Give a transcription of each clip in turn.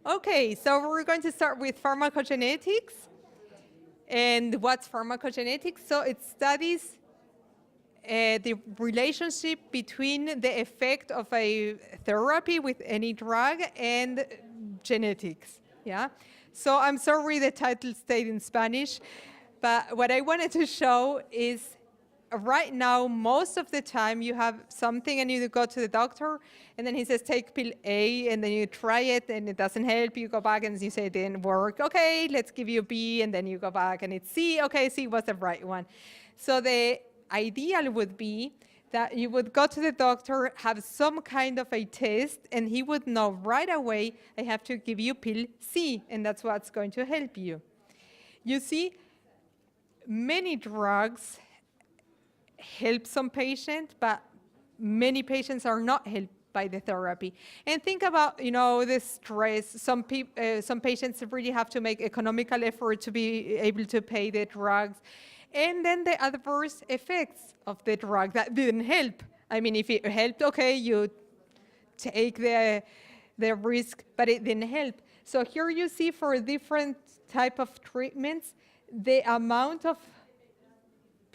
Okay, so we're going to start with pharmacogenetics. And what's pharmacogenetics? So it studies the relationship between the effect of a therapy with any drug and genetics. Yeah. So I'm sorry the title stayed in Spanish, but what I wanted to show is right now, most of the time you have something and you go to the doctor and then he says, take pill A, and then you try it and it doesn't help. You go back and you say it didn't work. Okay, let's give you B, and then you go back and it's C. Okay, C was the right one. So the ideal would be that you would go to the doctor, have some kind of a test, and he would know right away, I have to give you pill C, and that's what's going to help you. You see, many drugs help some patients, but many patients are not helped by the therapy. And think about, the stress. Some patients really have to make economical effort to be able to pay the drugs. And then the adverse effects of the drug that didn't help. I mean, if it helped, okay, you take the risk, but it didn't help. So here you see for different type of treatments, the amount of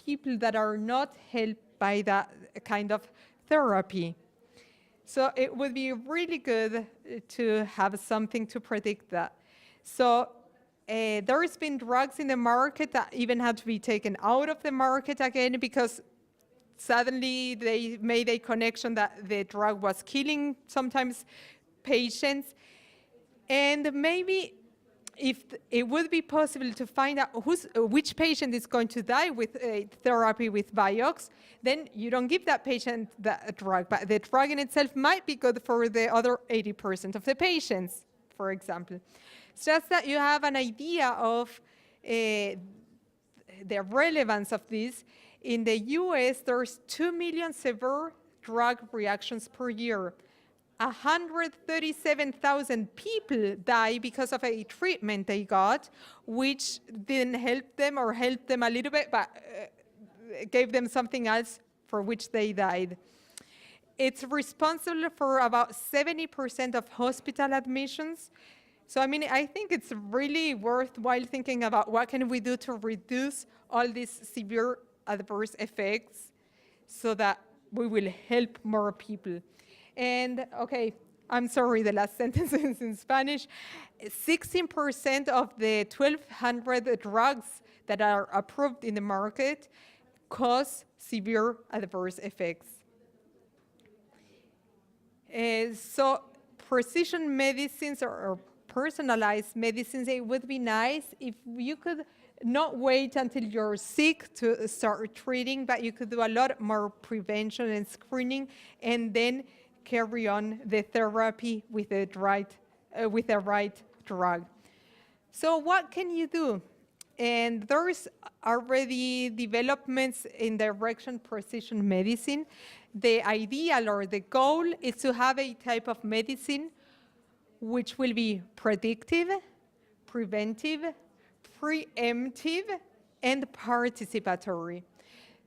people that are not helped by that kind of therapy. So it would be really good to have something to predict that. So there's been drugs in the market that even had to be taken out of the market again because suddenly they made a connection that the drug was killing sometimes patients. And maybe if it would be possible to find out which patient is going to die with therapy with Vioxx, then you don't give that patient that drug, but the drug in itself might be good for the other 80% of the patients, for example. It's just that you have an idea of the relevance of this. In the US, there's 2 million severe drug reactions per year. 137,000 people die because of a treatment they got, which didn't help them or helped them a little bit, but gave them something else for which they died. It's responsible for about 70% of hospital admissions. So, I mean, I think it's really worthwhile thinking about what can we do to reduce all these severe adverse effects so that we will help more people. And okay, I'm sorry, the last sentence is in Spanish. 16% of the 1,200 drugs that are approved in the market cause severe adverse effects. So precision medicines or personalized medicines, it would be nice if you could not wait until you're sick to start treating, but you could do a lot more prevention and screening and then carry on the therapy with the right drug. So what can you do? And there's already developments in direction precision medicine. The ideal or the goal is to have a type of medicine which will be predictive, preventive, preemptive, and participatory.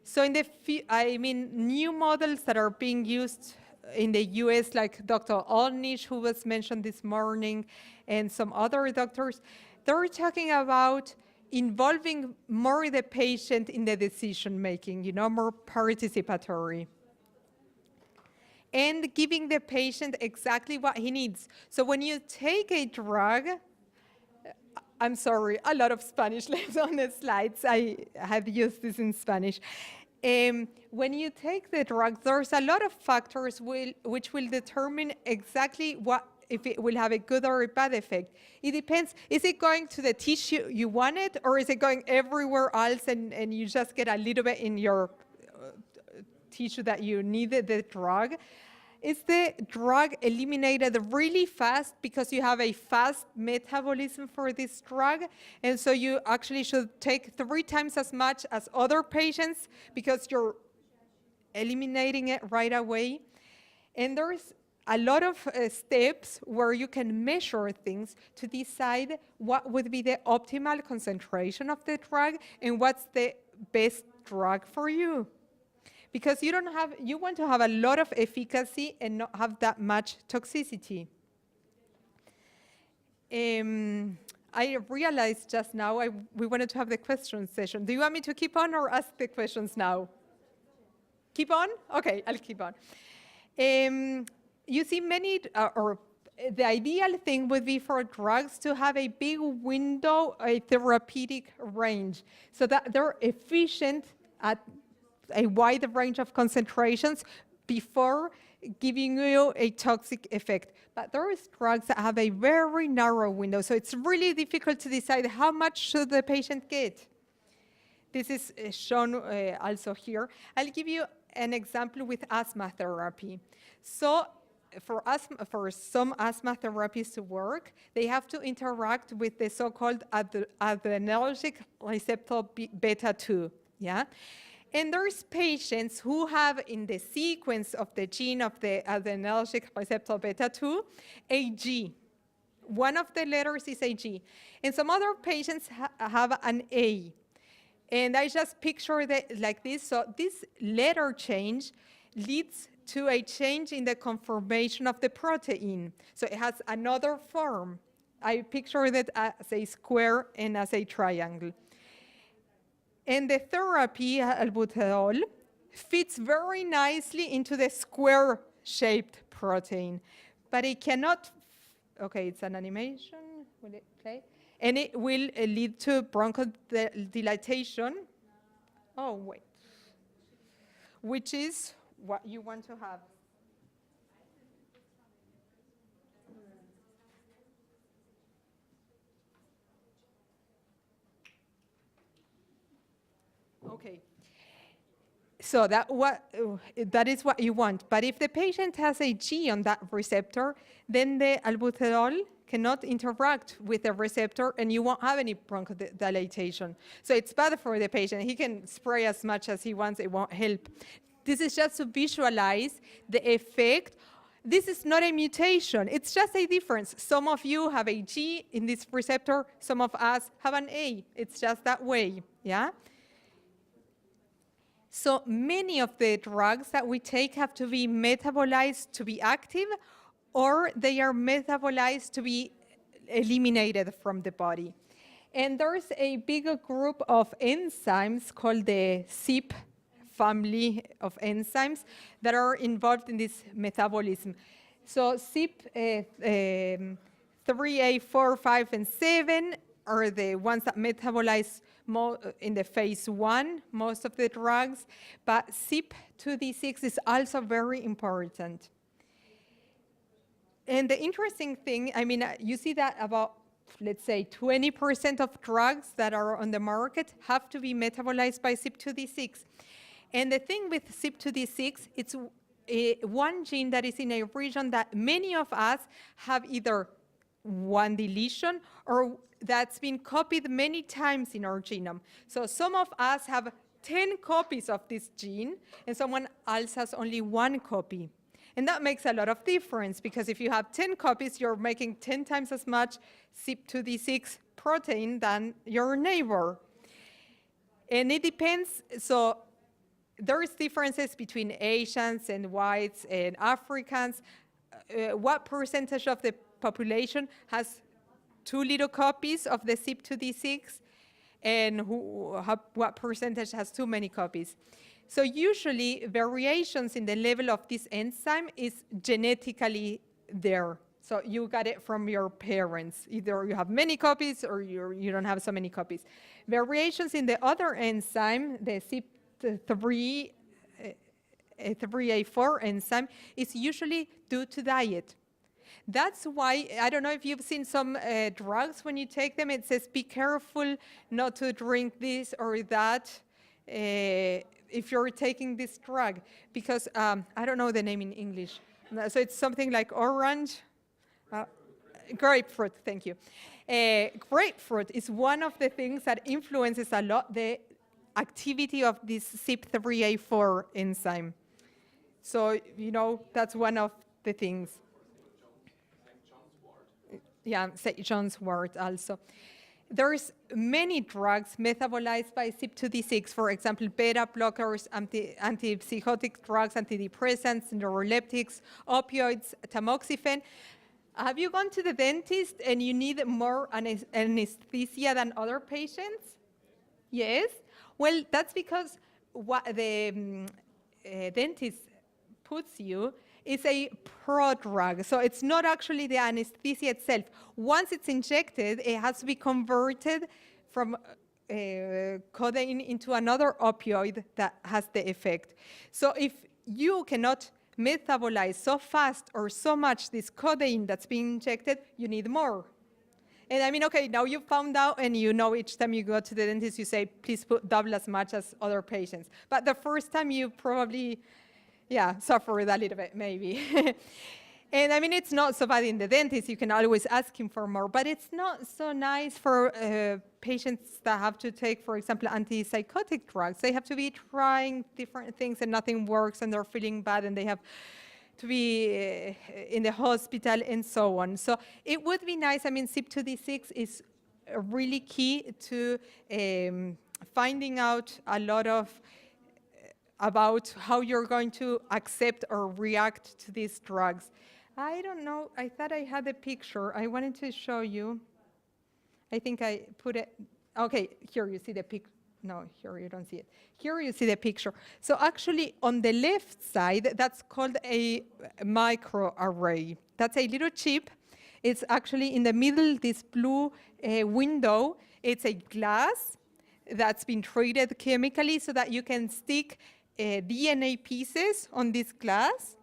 So in new models that are being used in the US, like Dr. Olnish, who was mentioned this morning, and some other doctors, they're talking about involving more the patient in the decision-making, more participatory. And giving the patient exactly what he needs. So when you take a drug, I'm sorry, a lot of Spanish left on the slides. I have used this in Spanish. When you take the drug, there's a lot of factors which will determine exactly if it will have a good or a bad effect. It depends. Is it going to the tissue you wanted, or is it going everywhere else and you just get a little bit in your tissue that you needed the drug? Is the drug eliminated really fast because you have a fast metabolism for this drug? And so you actually should take 3 times as much as other patients because you're eliminating it right away. And there's a lot of steps where you can measure things to decide what would be the optimal concentration of the drug and what's the best drug for you. Because you want to have a lot of efficacy and not have that much toxicity. I realized just now we wanted to have the question session. Do you want me to keep on or ask the questions now? Keep on? Okay, I'll keep on. You see the ideal thing would be for drugs to have a big window, a therapeutic range, so that they're efficient at a wide range of concentrations before giving you a toxic effect. But there is drugs that have a very narrow window, so it's really difficult to decide how much should the patient get. This is shown also here. I'll give you an example with asthma therapy. So for some asthma therapies to work, they have to interact with the so-called adrenergic receptor beta 2, yeah? And there's patients who have in the sequence of the gene of the adrenergic receptor beta 2, a G. One of the letters is a G. And some other patients have an A. And I just picture that like this. So this letter change leads to a change in the conformation of the protein. So it has another form. I picture that as a square and as a triangle. And the therapy, albuterol, fits very nicely into the square-shaped protein. But it cannot, okay, it's an animation. Will it play? And it will lead to bronchodilation. Oh, wait. Which is what you want to have. Okay. So that is what you want. But if the patient has a G on that receptor, then the albuterol cannot interact with the receptor and you won't have any bronchodilation. So it's bad for the patient. He can spray as much as he wants, it won't help. This is just to visualize the effect. This is not a mutation, it's just a difference. Some of you have a G in this receptor, some of us have an A. It's just that way, yeah? So many of the drugs that we take have to be metabolized to be active, or they are metabolized to be eliminated from the body. And there's a bigger group of enzymes called the CYP family of enzymes that are involved in this metabolism. So CYP 3A, 4, 5, and 7 are the ones that metabolize in the phase 1, most of the drugs, but CYP2D6 is also very important. And the interesting thing, I mean, you see that about, let's say, 20% of drugs that are on the market have to be metabolized by CYP2D6. And the thing with CYP2D6, it's one gene that is in a region that many of us have either one deletion or that's been copied many times in our genome. So some of us have 10 copies of this gene, and someone else has only 1 copy. And that makes a lot of difference, because if you have 10 copies, you're making 10 times as much CYP2D6 protein than your neighbor. And it depends, so there's differences between Asians and whites and Africans. What percentage of the population has 2 little copies of the CYP2D6, and what percentage has too many copies? So usually variations in the level of this enzyme is genetically there. So you got it from your parents. Either you have many copies or you don't have so many copies. Variations in the other enzyme, the CYP3A4 enzyme, is usually due to diet. That's why, I don't know if you've seen some drugs, when you take them, it says, be careful not to drink this or that if you're taking this drug, because I don't know the name in English. So it's something like orange, grapefruit, thank you. Grapefruit is one of the things that influences a lot the activity of this CYP3A4 enzyme. So, you know, that's one of the things. Yeah, St. John's wort also. There's many drugs metabolized by CYP2D6, for example, beta blockers, antipsychotic drugs, antidepressants, neuroleptics, opioids, tamoxifen. Have you gone to the dentist and you need more anesthesia than other patients? Yes. Well, that's because what the dentist puts you is a prodrug. So it's not actually the anesthesia itself. Once it's injected, it has to be converted from codeine into another opioid that has the effect. So if you cannot metabolize so fast or so much this codeine that's being injected, you need more. And I mean, okay, now you found out and you know each time you go to the dentist, you say, please put double as much as other patients. But the first time you probably, suffered a little bit maybe. And I mean, it's not so bad in the dentist. You can always ask him for more. But it's not so nice for patients that have to take, for example, antipsychotic drugs. They have to be trying different things and nothing works and they're feeling bad and they have to be in the hospital and so on. So it would be nice. I mean, CYP2D6 is really key to finding out a lot of about how you're going to accept or react to these drugs. I don't know. I thought I had a picture. I wanted to show you. I think I put it. Okay, here you see the picture. No, here you don't see it. Here you see the picture. So actually on the left side, that's called a microarray. That's a little chip. It's actually in the middle, this blue window. It's a glass that's been treated chemically so that you can stick DNA pieces on this glass.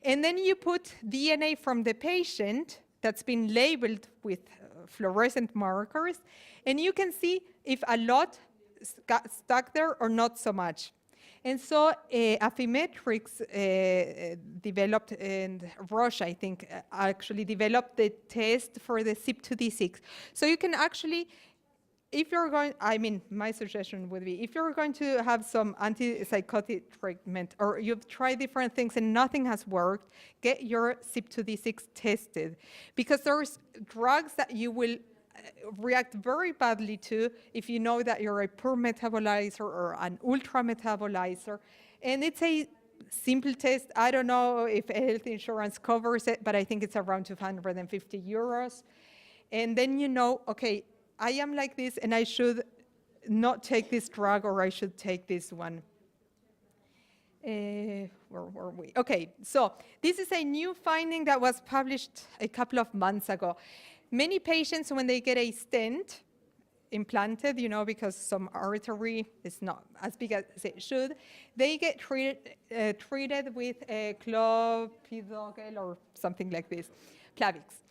And then you put DNA from the patient that's been labeled with fluorescent markers, and you can see if a lot got stuck there or not so much. And so Affymetrix developed, and Roche, I think, actually developed the test for the CYP2D6. So you can actually, if you're going, I mean, my suggestion would be, if you're going to have some antipsychotic treatment or you've tried different things and nothing has worked, get your CYP2D6 tested. Because there's drugs that you will react very badly to if you know that you're a poor metabolizer or an ultra metabolizer. And it's a simple test. I don't know if health insurance covers it, but I think it's around 250 euros. And then you know, okay, I am like this, and I should not take this drug, or I should take this one. Where were we? Okay, so this is a new finding that was published a couple of months ago. Many patients, when they get a stent implanted, you know, because some artery is not as big as it should, they get treated with clopidogrel or something like this, Plavix.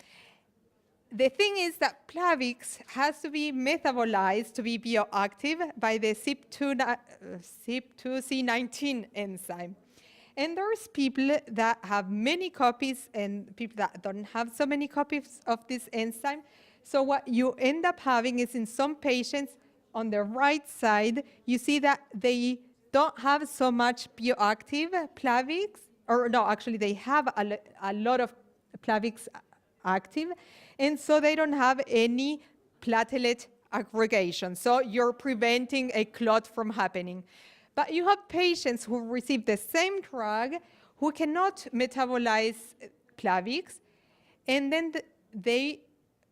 The thing is that Plavix has to be metabolized to be bioactive by the CYP2C19 enzyme. And there's people that have many copies and people that don't have so many copies of this enzyme. So what you end up having is in some patients on the right side, you see that they don't have so much bioactive Plavix, or no, actually they have a lot of Plavix active, and so they don't have any platelet aggregation. So you're preventing a clot from happening. But you have patients who receive the same drug who cannot metabolize Plavix, and then they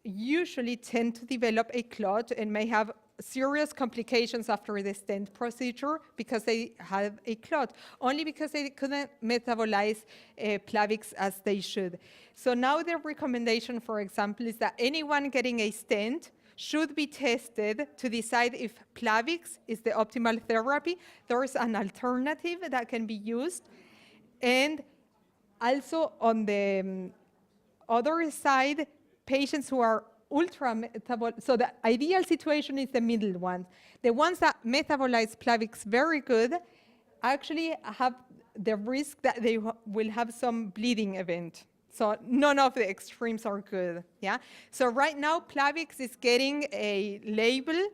usually tend to develop a clot and may have serious complications after the stent procedure because they have a clot, only because they couldn't metabolize Plavix as they should. So now the recommendation, for example, is that anyone getting a stent should be tested to decide if Plavix is the optimal therapy. There's an alternative that can be used. And also on the other side, patients who are ultra metabolic, so the ideal situation is the middle one. The ones that metabolize Plavix very good actually have the risk that they will have some bleeding event. So none of the extremes are good, yeah? So right now, Plavix is getting a label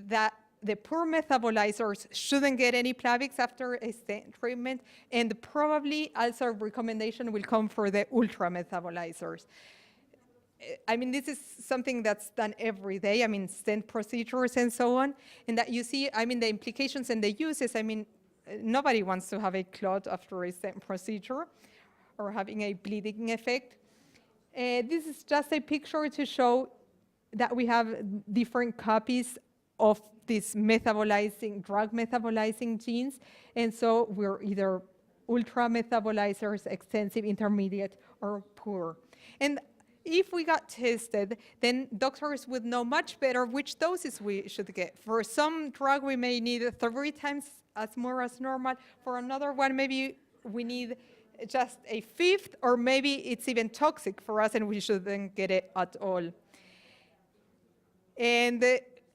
that the poor metabolizers shouldn't get any Plavix after a stent treatment, and probably also a recommendation will come for the ultra metabolizers. I mean, this is something that's done every day. I mean, stent procedures and so on, and that you see, I mean, the implications and the uses. I mean, nobody wants to have a clot after a stent procedure or having a bleeding effect. This is just a picture to show that we have different copies of these drug metabolizing genes. And so we're either ultra metabolizers, extensive, intermediate, or poor. And if we got tested, then doctors would know much better which doses we should get. For some drug, we may need 3 times as more as normal. For another one, maybe we need just a fifth, or maybe it's even toxic for us and we shouldn't get it at all. And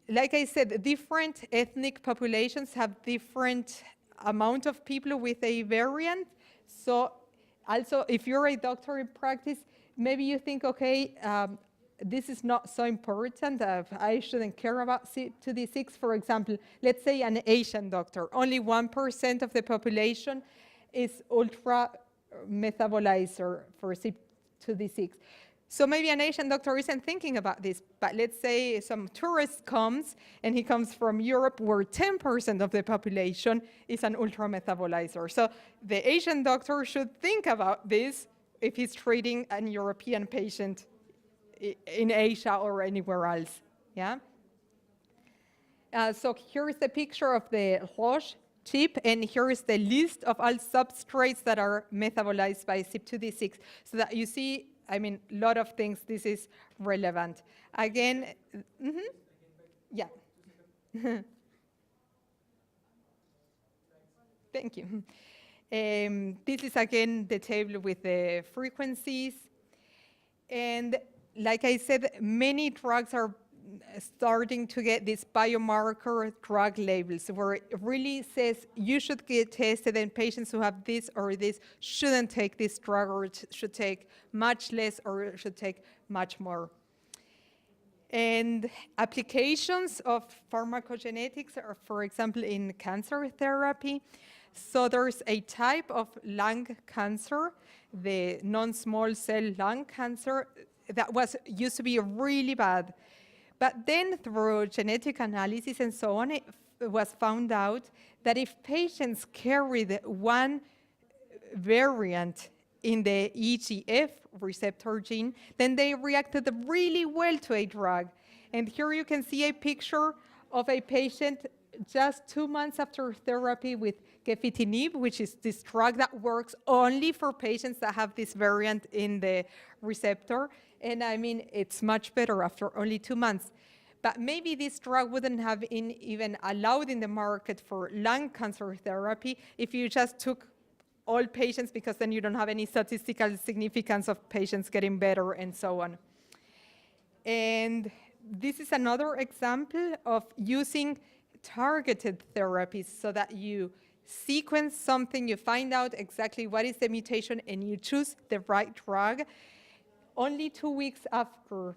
like I said, different ethnic populations have different amount of people with a variant. So also, if you're a doctor in practice, maybe you think, okay, this is not so important. I shouldn't care about CYP2D6. For example, let's say an Asian doctor. Only 1% of the population is ultra metabolizer for CYP2D6. So maybe an Asian doctor isn't thinking about this, but let's say some tourist comes, and he comes from Europe, where 10% of the population is an ultra metabolizer. So the Asian doctor should think about this if he's treating an European patient in Asia or anywhere else. Yeah. So here's the picture of the Roche chip, and here is the list of all substrates that are metabolized by CYP2D6, so that you see, I mean, a lot of things, this is relevant. Again, yeah. Thank you. This is, again, the table with the frequencies. And like I said, many drugs are starting to get these biomarker drug labels, where it really says you should get tested, and patients who have this or this shouldn't take this drug, or should take much less, or should take much more. And applications of pharmacogenetics are, for example, in cancer therapy. So there's a type of lung cancer, the non-small cell lung cancer, that used to be really bad. But then through genetic analysis and so on, it was found out that if patients carried one variant in the EGF receptor gene, then they reacted really well to a drug. And here you can see a picture of a patient just 2 months after therapy with gefitinib, which is this drug that works only for patients that have this variant in the receptor. And I mean, it's much better after only 2 months. But maybe this drug wouldn't have been even allowed in the market for lung cancer therapy if you just took all patients, because then you don't have any statistical significance of patients getting better and so on. And this is another example of using targeted therapies, so that you sequence something, you find out exactly what is the mutation, and you choose the right drug. Only 2 weeks after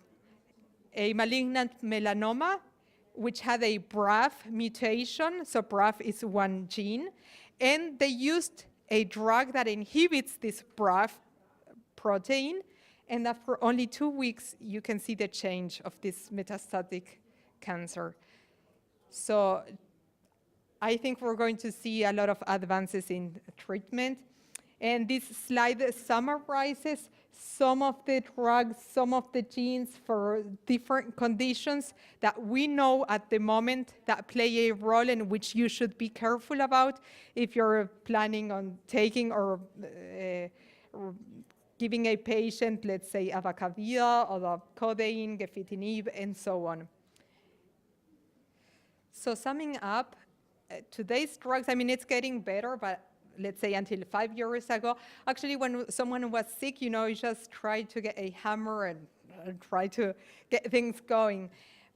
a malignant melanoma, which had a BRAF mutation, so BRAF is one gene, and they used a drug that inhibits this BRAF protein, and after only 2 weeks, you can see the change of this metastatic cancer. So I think we're going to see a lot of advances in treatment. And this slide summarizes some of the drugs, some of the genes for different conditions that we know at the moment that play a role, and which you should be careful about if you're planning on taking or giving a patient, let's say, abacavir or the codeine, gefitinib, and so on. So summing up, today's drugs, I mean, it's getting better, but let's say until 5 years ago, actually when someone was sick, you just try to get a hammer and try to get things going.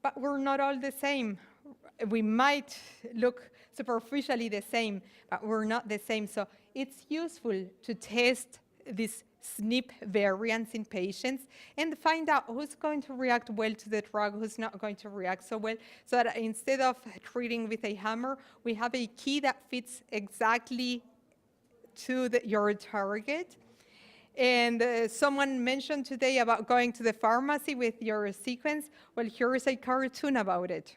But we're not all the same. We might look superficially the same, but we're not the same. So it's useful to test these SNP variants in patients and find out who's going to react well to the drug, who's not going to react so well, so that instead of treating with a hammer, we have a key that fits exactly to your target. And someone mentioned today about going to the pharmacy with your sequence. Well, here is a cartoon about it.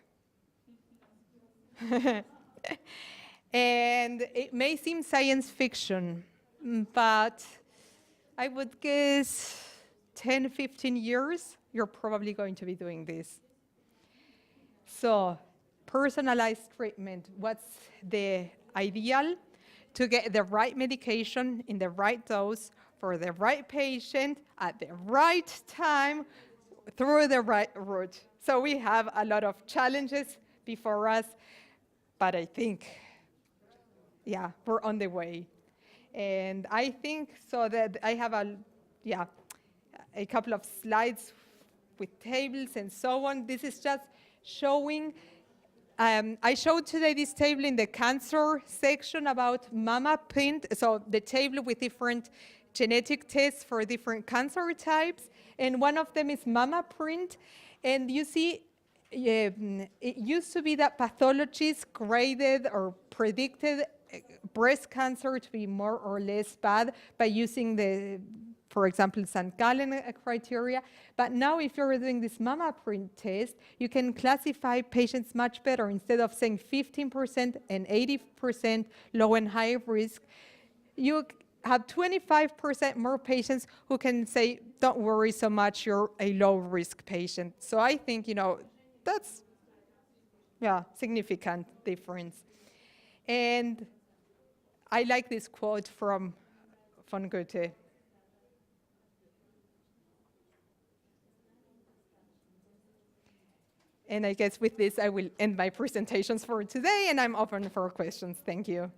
And it may seem science fiction, but I would guess 10, 15 years, you're probably going to be doing this. So personalized treatment, what's the ideal? To get the right medication in the right dose for the right patient at the right time through the right route. So we have a lot of challenges before us, but I think, yeah, we're on the way. And I think so that I have a couple of slides with tables and so on. This is just showing, I showed today this table in the cancer section about MammaPrint, so the table with different genetic tests for different cancer types, and one of them is MammaPrint, and you see, it used to be that pathologists graded or predicted breast cancer to be more or less bad by using the, for example, St. Gallen criteria. But now if you're doing this MammaPrint test, you can classify patients much better. Instead of saying 15% and 80% low and high risk, you have 25% more patients who can say, don't worry so much, you're a low risk patient. So I think, that's, significant difference. And I like this quote from von Goethe. And I guess with this, I will end my presentations for today, and I'm open for questions. Thank you.